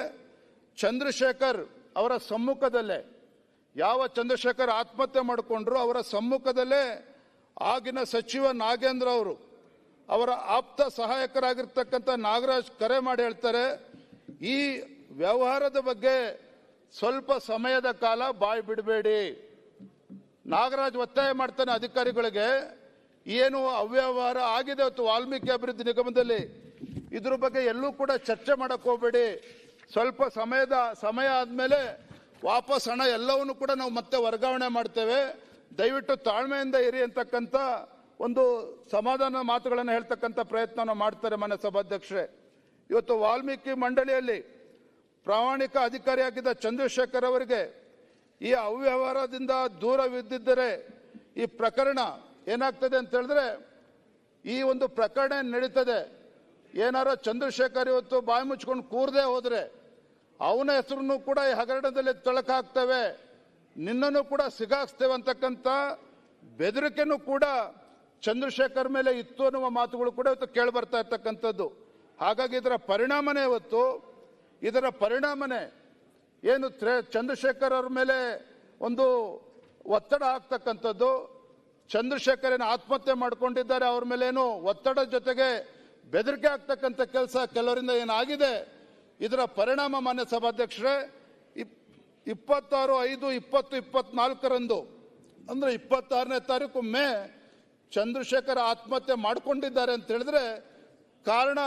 ಚಂದ್ರಶೇಖರ್ ಅವರ ಸಮ್ಮುಖದಲ್ಲೇ, ಯಾವ ಚಂದ್ರಶೇಖರ್ ಆತ್ಮಹತ್ಯೆ ಮಾಡಿಕೊಂಡ್ರು ಅವರ ಸಮ್ಮುಖದಲ್ಲೇ ಆಗಿನ ಸಚಿವ ನಾಗೇಂದ್ರ ಅವರು, ಅವರ ಆಪ್ತ ಸಹಾಯಕರಾಗಿರ್ತಕ್ಕಂಥ ನಾಗರಾಜ್ ಕರೆ ಮಾಡಿ ಹೇಳ್ತಾರೆ, ಈ ವ್ಯವಹಾರದ ಬಗ್ಗೆ ಸ್ವಲ್ಪ ಸಮಯದ ಕಾಲ ಬಾಯಿ ಬಿಡಬೇಡಿ. ನಾಗರಾಜ್ ಒತ್ತಾಯ ಮಾಡ್ತಾನೆ ಅಧಿಕಾರಿಗಳಿಗೆ, ಏನು ಅವ್ಯವಹಾರ ಆಗಿದೆ ಇವತ್ತು ವಾಲ್ಮೀಕಿ ಅಭಿವೃದ್ಧಿ ನಿಗಮದಲ್ಲಿ, ಇದ್ರ ಬಗ್ಗೆ ಎಲ್ಲೂ ಕೂಡ ಚರ್ಚೆ ಮಾಡಕ್ ಹೋಗಬೇಡಿ. ಸ್ವಲ್ಪ ಸಮಯ ಆದ್ಮೇಲೆ ವಾಪಸ್ ಹಣ ಎಲ್ಲವನ್ನು ಕೂಡ ನಾವು ಮತ್ತೆ ವರ್ಗಾವಣೆ ಮಾಡ್ತೇವೆ, ದಯವಿಟ್ಟು ತಾಳ್ಮೆಯಿಂದ ಇರಿ ಅಂತಕ್ಕಂಥ ಒಂದು ಸಮಾಧಾನ ಮಾತುಗಳನ್ನು ಹೇಳ್ತಕ್ಕಂಥ ಪ್ರಯತ್ನ ಮಾಡ್ತಾರೆ. ಮಾನ್ಯ ಸಭಾಧ್ಯಕ್ಷರೇ, ಇವತ್ತು ವಾಲ್ಮೀಕಿ ಮಂಡಳಿಯಲ್ಲಿ ಪ್ರಾಮಾಣಿಕ ಅಧಿಕಾರಿಯಾಗಿದ್ದ ಚಂದ್ರಶೇಖರ್ ಅವರಿಗೆ ಈ ಅವ್ಯವಹಾರದಿಂದ ದೂರವಿದ್ದಿದ್ದರೆ ಈ ಪ್ರಕರಣ ಏನಾಗ್ತದೆ ಅಂತ ಹೇಳಿದ್ರೆ, ಈ ಒಂದು ಪ್ರಕರಣ ನಡೀತದೆ, ಏನಾರ ಚಂದ್ರಶೇಖರ್ ಇವತ್ತು ಬಾಯಿ ಮುಚ್ಕೊಂಡು ಕೂರದೆ ಹೋದ್ರೆ ಅವನ ಹೆಸರನ್ನು ಕೂಡ ಈ ಹಗರಣದಲ್ಲಿ ತೊಳಕ ಹಾಕ್ತೇವೆ, ನಿನ್ನನ್ನು ಕೂಡ ಸಿಗಾಕ್ಸ್ತೇವೆ ಅಂತಕ್ಕಂಥ ಬೆದರಿಕೆನೂ ಕೂಡ ಚಂದ್ರಶೇಖರ್ ಮೇಲೆ ಇತ್ತು ಅನ್ನುವ ಮಾತುಗಳು ಕೂಡ ಇವತ್ತು ಕೇಳಿ ಬರ್ತಾ ಇರ್ತಕ್ಕಂಥದ್ದು. ಹಾಗಾಗಿ ಇದರ ಪರಿಣಾಮನೇ ಏನು ಚಂದ್ರಶೇಖರ್ ಅವ್ರ ಮೇಲೆ ಒಂದು ಒತ್ತಡ ಆಗ್ತಕ್ಕಂಥದ್ದು, ಚಂದ್ರಶೇಖರ್ ಏನು ಆತ್ಮಹತ್ಯೆ ಮಾಡ್ಕೊಂಡಿದ್ದಾರೆ, ಅವ್ರ ಮೇಲೆ ಏನು ಒತ್ತಡ ಜೊತೆಗೆ ಬೆದರಿಕೆ ಆಗ್ತಕ್ಕಂಥ ಕೆಲಸ ಕೆಲವರಿಂದ ಏನಾಗಿದೆ. ಇದರ ಪರಿಣಾಮ ಮಾನ್ಯ ಸಭಾಧ್ಯಕ್ಷರೇ 26/5/2024 ಅಂದ್ರೆ 26ನೇ ತಾರೀಕು ಮೇ ಚಂದ್ರಶೇಖರ್ ಆತ್ಮಹತ್ಯೆ ಮಾಡ್ಕೊಂಡಿದ್ದಾರೆ ಅಂತ ಹೇಳಿದ್ರೆ ಕಾರಣ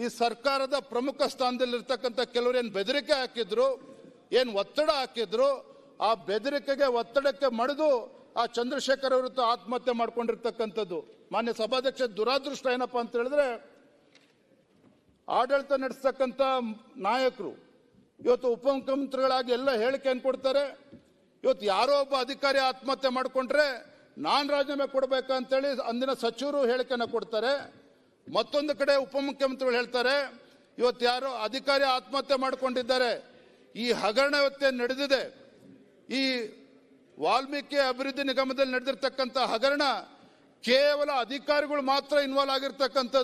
ಈ ಸರ್ಕಾರದ ಪ್ರಮುಖ ಸ್ಥಾನದಲ್ಲಿರ್ತಕ್ಕಂಥ ಕೆಲವರು ಏನು ಬೆದರಿಕೆ ಹಾಕಿದ್ರು, ಏನು ಒತ್ತಡ ಹಾಕಿದ್ರು, ಆ ಬೆದರಿಕೆಗೆ ಒತ್ತಡಕ್ಕೆ ಮಣಿದು ಆ ಚಂದ್ರಶೇಖರ್ ವಿರುದ್ಧ ಆತ್ಮಹತ್ಯೆ ಮಾಡ್ಕೊಂಡಿರ್ತಕ್ಕಂಥದ್ದು. ಮಾನ್ಯ ಸಭಾಧ್ಯಕ್ಷ, ದುರಾದೃಷ್ಟ ಏನಪ್ಪಾ ಅಂತ ಹೇಳಿದ್ರೆ ಆಡಳಿತ ನಡೆಸ್ತಕ್ಕಂಥ ನಾಯಕರು ಇವತ್ತು ಉಪಮುಖ್ಯಮಂತ್ರಿಗಳಾಗಿ ಎಲ್ಲ ಹೇಳಿಕೆಯನ್ನು ಕೊಡ್ತಾರೆ. ಇವತ್ತು ಯಾರೋ ಒಬ್ಬ ಅಧಿಕಾರಿ ಆತ್ಮಹತ್ಯೆ ಮಾಡಿಕೊಂಡ್ರೆ ನಾನು ರಾಜೀನಾಮೆ ಕೊಡಬೇಕಂತೇಳಿ ಅಂದಿನ ಸಚಿವರು ಹೇಳಿಕೆಯನ್ನು ಕೊಡ್ತಾರೆ. ಮತ್ತೊಂದು ಕಡೆ ಉಪಮುಖ್ಯಮಂತ್ರಿಗಳು ಹೇಳ್ತಾರೆ ಇವತ್ತು ಯಾರೋ ಅಧಿಕಾರಿ ಆತ್ಮಹತ್ಯೆ ಮಾಡಿಕೊಂಡಿದ್ದಾರೆ. ಈ ಹಗರಣ ಇವತ್ತೇ ನಡೆದಿದೆ. ಈ ವಾಲ್ಮೀಕಿ ಅಭಿವೃದ್ಧಿ ನಿಗಮದಲ್ಲಿ ನಡೆದಿರ್ತಕ್ಕಂಥ ಹಗರಣ ಕೇವಲ ಅಧಿಕಾರಿಗಳು ಮಾತ್ರ ಇನ್ವಾಲ್ವ್ ಆಗಿರ್ತಕ್ಕಂಥದ್ದು.